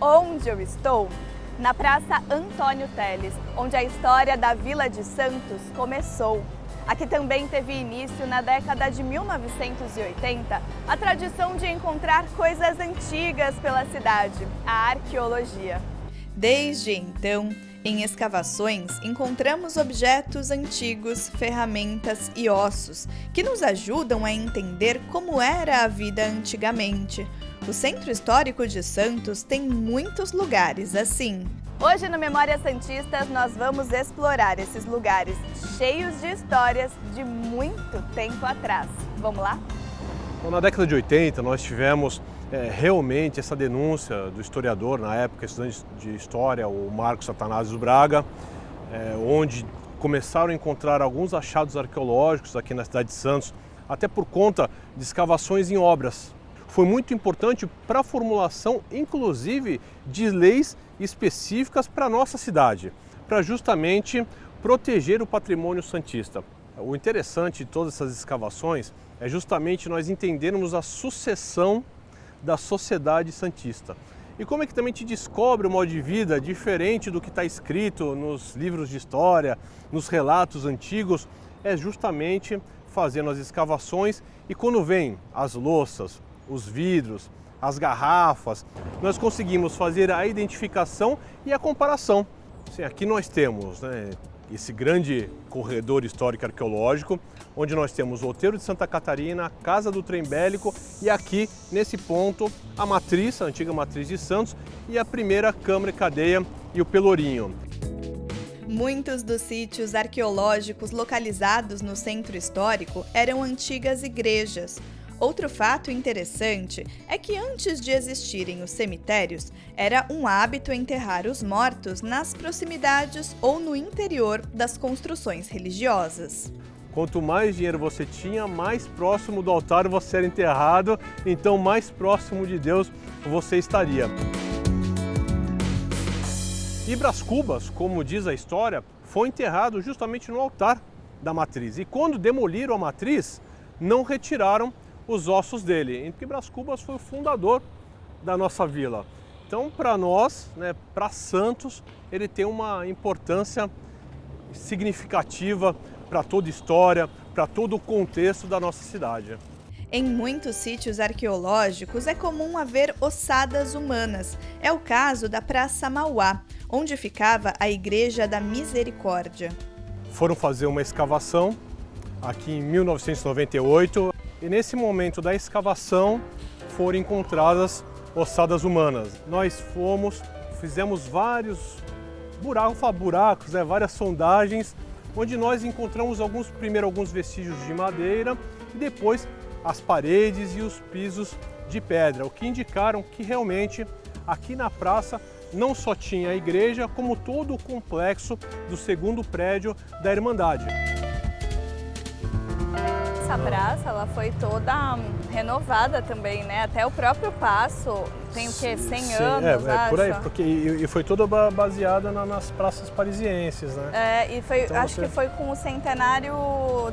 Onde eu estou? Na Praça Antônio Teles, onde a história da Vila de Santos começou. Aqui também teve início, na década de 1980, a tradição de encontrar coisas antigas pela cidade, a arqueologia. Desde então, em escavações, encontramos objetos antigos, ferramentas e ossos que nos ajudam a entender como era a vida antigamente. O Centro Histórico de Santos tem muitos lugares assim. Hoje no Memórias Santistas nós vamos explorar esses lugares cheios de histórias de muito tempo atrás. Vamos lá? Bom, na década de 80 nós tivemos realmente essa denúncia do historiador, na época estudante de história, o Marcos Atanásio Braga, onde começaram a encontrar alguns achados arqueológicos aqui na cidade de Santos, até por conta de escavações em obras. Foi muito importante para a formulação, inclusive, de leis específicas para a nossa cidade, para justamente proteger o patrimônio santista. O interessante de todas essas escavações é justamente nós entendermos a sucessão da sociedade santista. E como é que também te descobre um modo de vida diferente do que está escrito nos livros de história, nos relatos antigos, é justamente fazendo as escavações e quando vem as louças, os vidros, as garrafas, nós conseguimos fazer a identificação e a comparação. Assim, aqui nós temos esse grande corredor histórico arqueológico, onde nós temos o Outeiro de Santa Catarina, a Casa do Trem Bélico e aqui, nesse ponto, a matriz, a antiga matriz de Santos e a primeira Câmara e Cadeia e o Pelourinho. Muitos dos sítios arqueológicos localizados no centro histórico eram antigas igrejas. Outro fato interessante é que antes de existirem os cemitérios, era um hábito enterrar os mortos nas proximidades ou no interior das construções religiosas. Quanto mais dinheiro você tinha, mais próximo do altar você era enterrado, então mais próximo de Deus você estaria. E Brás Cubas, como diz a história, foi enterrado justamente no altar da matriz. E quando demoliram a matriz, não retiraram os ossos dele, porque Brás Cubas foi o fundador da nossa vila. Então, para nós, para Santos, ele tem uma importância significativa para toda a história, para todo o contexto da nossa cidade. Em muitos sítios arqueológicos é comum haver ossadas humanas. É o caso da Praça Mauá, onde ficava a Igreja da Misericórdia. Foram fazer uma escavação aqui em 1998 e nesse momento da escavação foram encontradas ossadas humanas. Nós fizemos vários buracos, várias sondagens, onde nós encontramos primeiro alguns vestígios de madeira e depois as paredes e os pisos de pedra, o que indicaram que realmente aqui na praça não só tinha a igreja, como todo o complexo do segundo prédio da Irmandade. Essa praça ela foi toda renovada também, né? Até o próprio passo tem o quê? 100 anos, acho. Por aí, e foi toda baseada nas praças parisienses, né? E foi, então, acho que foi com o centenário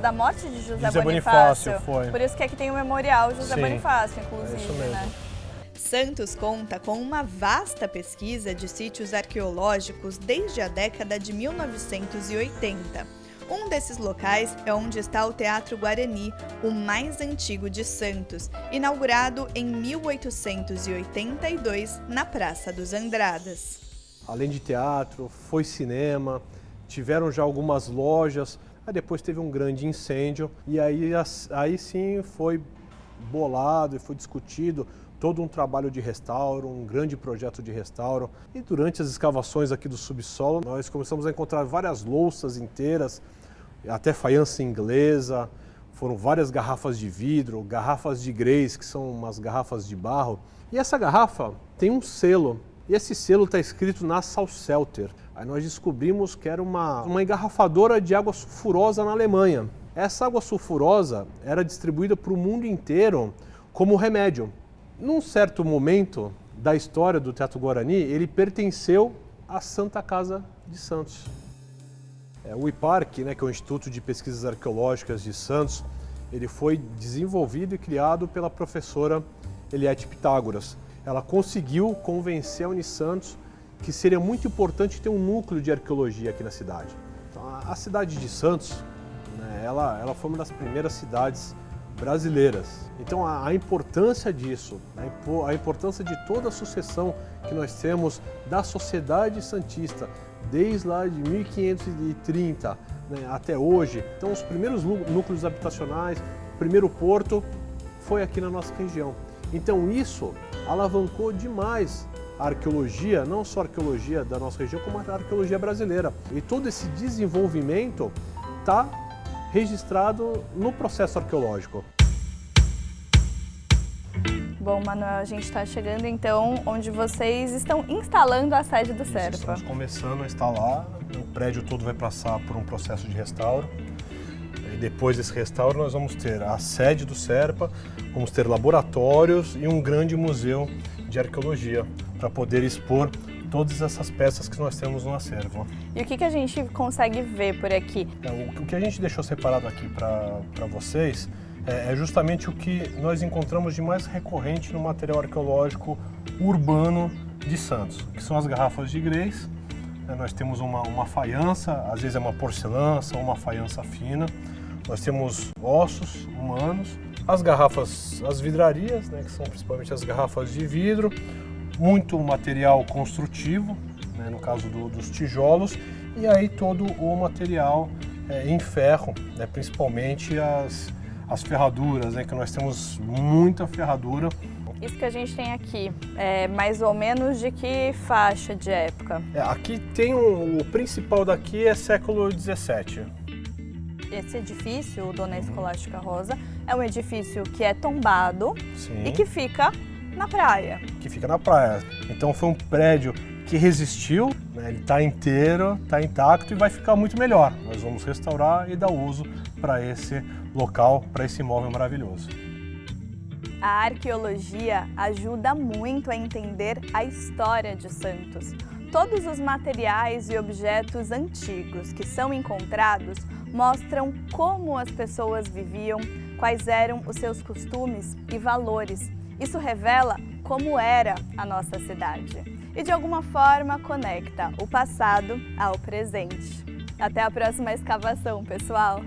da morte de José Bonifácio. Bonifácio foi. Por isso que aqui tem o memorial José Bonifácio, inclusive, isso mesmo. né? Santos conta com uma vasta pesquisa de sítios arqueológicos desde a década de 1980. Um desses locais é onde está o Teatro Guarani, o mais antigo de Santos, inaugurado em 1882 na Praça dos Andradas. Além de teatro, foi cinema, tiveram já algumas lojas, aí depois teve um grande incêndio e aí sim foi bolado e foi discutido todo um trabalho de restauro, um grande projeto de restauro. E durante as escavações aqui do subsolo, nós começamos a encontrar várias louças inteiras, até faiança inglesa, foram várias garrafas de vidro, garrafas de grés, que são umas garrafas de barro. E essa garrafa tem um selo, e esse selo está escrito Nassau-Selter. Aí nós descobrimos que era uma engarrafadora de água sulfurosa na Alemanha. Essa água sulfurosa era distribuída para o mundo inteiro como remédio. Num certo momento da história do Teatro Guarani, ele pertenceu à Santa Casa de Santos. O IPARC, que é o Instituto de Pesquisas Arqueológicas de Santos, ele foi desenvolvido e criado pela professora Eliette Pitágoras. ela conseguiu convencer a Unisantos que seria muito importante ter um núcleo de arqueologia aqui na cidade. Então, a cidade de Santos, né, ela foi uma das primeiras cidades brasileiras. Então a importância disso, a importância de toda a sucessão que nós temos da sociedade santista, desde lá de 1530, né, até hoje. Então os primeiros núcleos habitacionais, o primeiro porto foi aqui na nossa região. Então isso alavancou demais a arqueologia, não só a arqueologia da nossa região, como a arqueologia brasileira. E todo esse desenvolvimento está registrado no processo arqueológico. Bom, Manuel, a gente está chegando então onde vocês estão instalando a sede do Serpa. Estamos começando a instalar, o prédio todo vai passar por um processo de restauro. E depois desse restauro nós vamos ter a sede do Serpa, vamos ter laboratórios e um grande museu de arqueologia para poder expor todas essas peças que nós temos no acervo. E o que a gente consegue ver por aqui? O que a gente deixou separado aqui para vocês é justamente o que nós encontramos de mais recorrente no material arqueológico urbano de Santos, que são as garrafas de grés. Nós temos uma faiança, às vezes é uma porcelana ou uma faiança fina. Nós temos ossos humanos, as garrafas, as vidrarias, né, que são principalmente as garrafas de vidro, muito material construtivo, né, no caso dos tijolos, e aí todo o material em ferro, né, principalmente as ferraduras, né, que nós temos muita ferradura. Isso que a gente tem aqui, é mais ou menos de que faixa de época? Aqui tem o principal daqui é século XVII. Esse edifício, o Dona Escolástica Rosa, é um edifício que é tombado. Sim. E que fica na praia. Que fica na praia. Então foi um prédio que resistiu, né? Ele está inteiro, está intacto e vai ficar muito melhor. Nós vamos restaurar e dar uso para esse local, para esse imóvel maravilhoso. A arqueologia ajuda muito a entender a história de Santos. Todos os materiais e objetos antigos que são encontrados mostram como as pessoas viviam, quais eram os seus costumes e valores. Isso revela como era a nossa cidade e, de alguma forma, conecta o passado ao presente. Até a próxima escavação, pessoal!